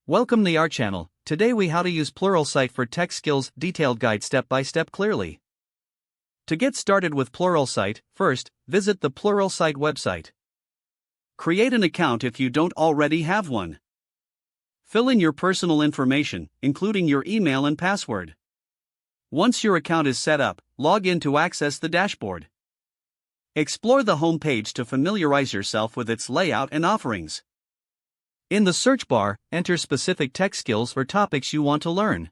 Welcome to our channel. Today we how to use Pluralsight for tech skills detailed guide step by step clearly. To get started with Pluralsight, first, visit the Pluralsight website. Create an account if you don't already have one. Fill in your personal information, including your email and password. Once your account is set up, log in to access the dashboard. Explore the home page to familiarize yourself with its layout and offerings. In the search bar, enter specific tech skills or topics you want to learn.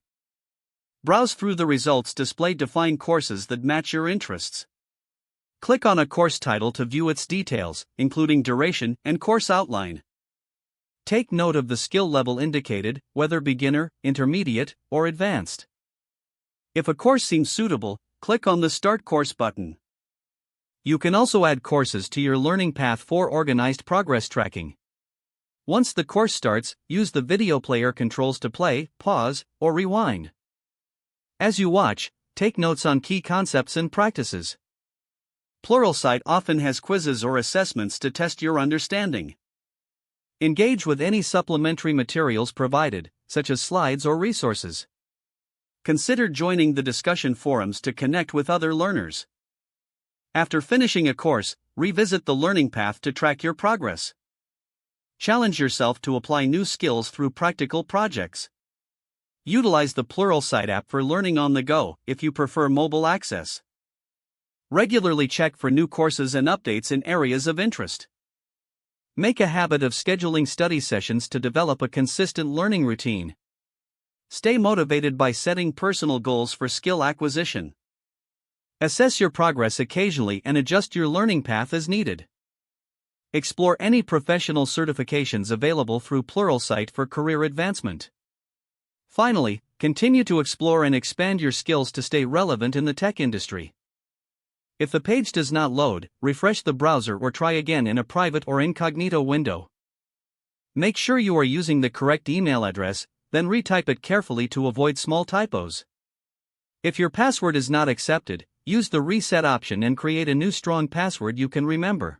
Browse through the results displayed to find courses that match your interests. Click on a course title to view its details, including duration and course outline. Take note of the skill level indicated, whether beginner, intermediate, or advanced. If a course seems suitable, click on the Start Course button. You can also add courses to your learning path for organized progress tracking. Once the course starts, use the video player controls to play, pause, or rewind. As you watch, take notes on key concepts and practices. Pluralsight often has quizzes or assessments to test your understanding. Engage with any supplementary materials provided, such as slides or resources. Consider joining the discussion forums to connect with other learners. After finishing a course, revisit the learning path to track your progress. Challenge yourself to apply new skills through practical projects. Utilize the Pluralsight app for learning on the go, if you prefer mobile access. Regularly check for new courses and updates in areas of interest. Make a habit of scheduling study sessions to develop a consistent learning routine. Stay motivated by setting personal goals for skill acquisition. Assess your progress occasionally and adjust your learning path as needed. Explore any professional certifications available through Pluralsight for career advancement. Finally, continue to explore and expand your skills to stay relevant in the tech industry. If the page does not load, refresh the browser or try again in a private or incognito window. Make sure you are using the correct email address, then retype it carefully to avoid small typos. If your password is not accepted, use the reset option and create a new strong password you can remember.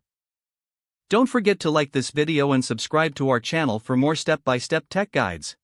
Don't forget to like this video and subscribe to our channel for more step-by-step tech guides.